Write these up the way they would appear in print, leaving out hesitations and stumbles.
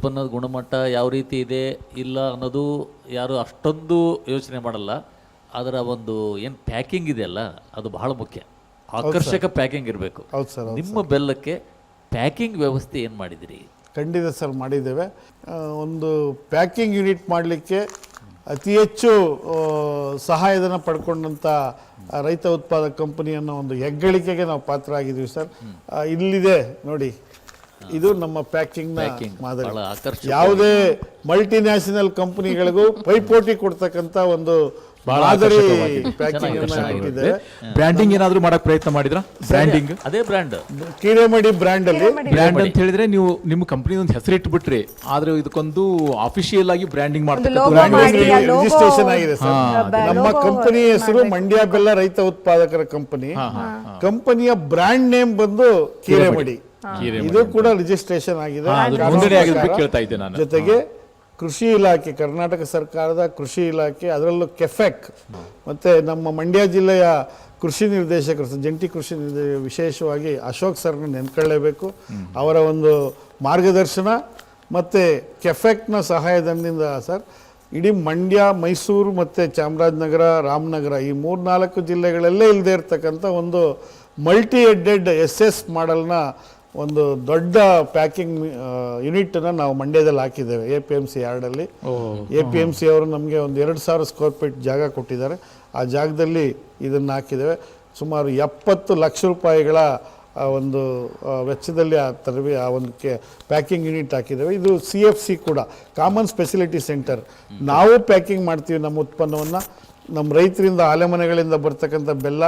ಉತ್ಪನ್ನದ ಗುಣಮಟ್ಟ ಯಾವ ರೀತಿ ಇದೆ ಇಲ್ಲ ಅನ್ನೋದು ಯಾರು ಅಷ್ಟೊಂದು ಯೋಚನೆ ಮಾಡಲ್ಲ. ಅದರ ಒಂದು ಏನು ಪ್ಯಾಕಿಂಗ್ ಇದೆಯಲ್ಲ ಅದು ಬಹಳ ಮುಖ್ಯ. ಆಕರ್ಷಕ ಪ್ಯಾಕಿಂಗ್ ಇರಬೇಕು. ಹೌದು ಸರ್. ನಿಮ್ಮ ಬೆಲ್ಲಕ್ಕೆ ಪ್ಯಾಕಿಂಗ್ ವ್ಯವಸ್ಥೆ ಏನು ಮಾಡಿದಿರಿ? ಖಂಡಿತ ಸರ್ ಮಾಡಿದ್ದೇವೆ. ಒಂದು ಪ್ಯಾಕಿಂಗ್ ಯೂನಿಟ್ ಮಾಡಲಿಕ್ಕೆ ಅತಿ ಹೆಚ್ಚು ಸಹಾಯಧನ ಪಡ್ಕೊಂಡಂಥ ರೈತ ಉತ್ಪಾದಕ ಕಂಪನಿಯನ್ನು ಒಂದು ಹೆಗ್ಗಳಿಕೆಗೆ ನಾವು ಪಾತ್ರ ಆಗಿದ್ದೀವಿ ಸರ್. ಇಲ್ಲಿದೆ ನೋಡಿ, ಇದು ನಮ್ಮ ಪ್ಯಾಕಿಂಗ್ನ ಮಾದರಿ. ಯಾವುದೇ ಮಲ್ಟಿನ್ಯಾಷನಲ್ ಕಂಪನಿಗಳಿಗೂ ಪೈಪೋಟಿ ಕೊಡ್ತಕ್ಕಂಥ ಒಂದು ಮಾದರಿ ಪ್ಯಾಕಿಂಗ್ ಇಟ್ಟಿದ್ದೇವೆ. ಬ್ರ್ಯಾಂಡಿಂಗ್ ಏನಾದರೂ ಮಾಡಕ್ ಪ್ರಯತ್ನ ಮಾಡಿದ್ರಾ? ಬ್ರ್ಯಾಂಡಿಂಗ್ ಅದೇ ಬ್ರ್ಯಾಂಡ್ ಕಿರೆಮಡಿ ಬ್ರ್ಯಾಂಡ್ ಅಲ್ಲಿ ಬ್ರ್ಯಾಂಡ್ ಅಂತ ಹೇಳಿದ್ರೆ ನೀವು ನಿಮ್ಮ ಕಂಪನಿ ಒಂದು ಹೆಸರು ಇಟ್ಬಿಟ್ರಿ, ಆದ್ರೆ ಇದಕ್ಕೊಂದು ಅಫಿಷಿಯಲ್ ಆಗಿ ಬ್ರ್ಯಾಂಡಿಂಗ್ ರಿಜಿಸ್ಟ್ರೇಷನ್ ಆಗಿದೆ ಸರ್. ನಮ್ಮ ಕಂಪನಿ ಹೆಸರು ಮಂಡ್ಯ ಬೆಲ್ಲ ರೈತ ಉತ್ಪಾದಕರ ಕಂಪನಿ. ಕಂಪನಿಯ ಬ್ರ್ಯಾಂಡ್ ನೇಮ್ ಬಂದು ಕಿರೆಮಡಿ. ಇದು ಕೂಡ ರಿಜಿಸ್ಟ್ರೇಷನ್ ಆಗಿದೆ. ಕೇಳ್ತಾ ಇದ್ದೆ ನಾನು. ಜೊತೆಗೆ ಕೃಷಿ ಇಲಾಖೆ, ಕರ್ನಾಟಕ ಸರ್ಕಾರದ ಕೃಷಿ ಇಲಾಖೆ, ಅದರಲ್ಲೂ ಕೆಫೆಕ್ ಮತ್ತು ನಮ್ಮ ಮಂಡ್ಯ ಜಿಲ್ಲೆಯ ಕೃಷಿ ನಿರ್ದೇಶಕರು, ಜಂಟಿ ಕೃಷಿ ವಿಶೇಷವಾಗಿ ಅಶೋಕ್ ಸರ್ನ ನೆನ್ಕೊಳ್ಳೇಬೇಕು. ಅವರ ಒಂದು ಮಾರ್ಗದರ್ಶನ ಮತ್ತು ಕೆಫೆಕ್ನ ಸಹಾಯಧನದಿಂದ ಸರ್ ಇಡೀ ಮಂಡ್ಯ, ಮೈಸೂರು ಮತ್ತು ಚಾಮರಾಜನಗರ, ರಾಮನಗರ ಈ 3-4 ಜಿಲ್ಲೆಗಳಲ್ಲೇ ಇಲ್ಲದೆ ಇರ್ತಕ್ಕಂಥ ಒಂದು ಮಲ್ಟಿ ಹೆಡ್ಡೆಡ್ SS ಮಾಡೆಲ್ನ ಒಂದು ದೊಡ್ಡ ಪ್ಯಾಕಿಂಗ್ ಯೂನಿಟನ್ನು ನಾವು ಮಂಡ್ಯದಲ್ಲಿ ಹಾಕಿದ್ದೇವೆ. APMC ಯಾರ್ಡಲ್ಲಿ. APMC ಅವರು ನಮಗೆ ಒಂದು 2000 ಸ್ಕ್ವೇರ್ ಫೀಟ್ ಜಾಗ ಕೊಟ್ಟಿದ್ದಾರೆ. ಆ ಜಾಗದಲ್ಲಿ ಇದನ್ನು ಹಾಕಿದ್ದೇವೆ. ಸುಮಾರು 70 ಲಕ್ಷ ರೂಪಾಯಿಗಳ ಒಂದು ವೆಚ್ಚದಲ್ಲಿ ಆ ಒಂದು ಪ್ಯಾಕಿಂಗ್ ಯೂನಿಟ್ ಹಾಕಿದ್ದೇವೆ. ಇದು CFC ಕೂಡ, ಕಾಮನ್ ಫೆಸಿಲಿಟಿ ಸೆಂಟರ್. ನಾವು ಪ್ಯಾಕಿಂಗ್ ಮಾಡ್ತೀವಿ ನಮ್ಮ ಉತ್ಪನ್ನವನ್ನು. ನಮ್ಮ ರೈತರಿಂದ ಆಲೆಮನೆಗಳಿಂದ ಬರ್ತಕ್ಕಂಥ ಬೆಲ್ಲ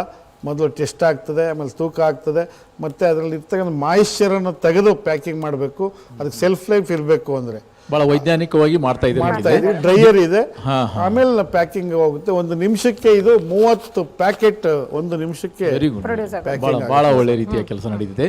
ಮೊದಲು ಟೆಸ್ಟ್ ಆಗ್ತದೆ, ಆಮೇಲೆ ತೂಕ ಆಗ್ತದೆ, ಮತ್ತು ಅದರಲ್ಲಿ ಇರ್ತಕ್ಕಂಥ ಮಾಯಿಶ್ಚರನ್ನು ತೆಗೆದು ಪ್ಯಾಕಿಂಗ್ ಮಾಡಬೇಕು. ಅದಕ್ಕೆ ಸೆಲ್ಫ್ ಲೈಫ್ ಇರಬೇಕು. ಅಂದರೆ ಬಹಳ ವೈಜ್ಞಾನಿಕವಾಗಿ ಮಾಡ್ತಾ ಇದ್ದೀವಿ. ಡ್ರೈಯರ್ ಇದೆ, ಆಮೇಲೆ ಪ್ಯಾಕಿಂಗ್ ಹೋಗುತ್ತೆ. ಒಂದು ನಿಮಿಷಕ್ಕೆ ಇದು 30 ಪ್ಯಾಕೆಟ್ ಒಂದು ನಿಮಿಷಕ್ಕೆ ಬಹಳ ಒಳ್ಳೆ ರೀತಿಯ ಕೆಲಸ ನಡೀತಿದೆ.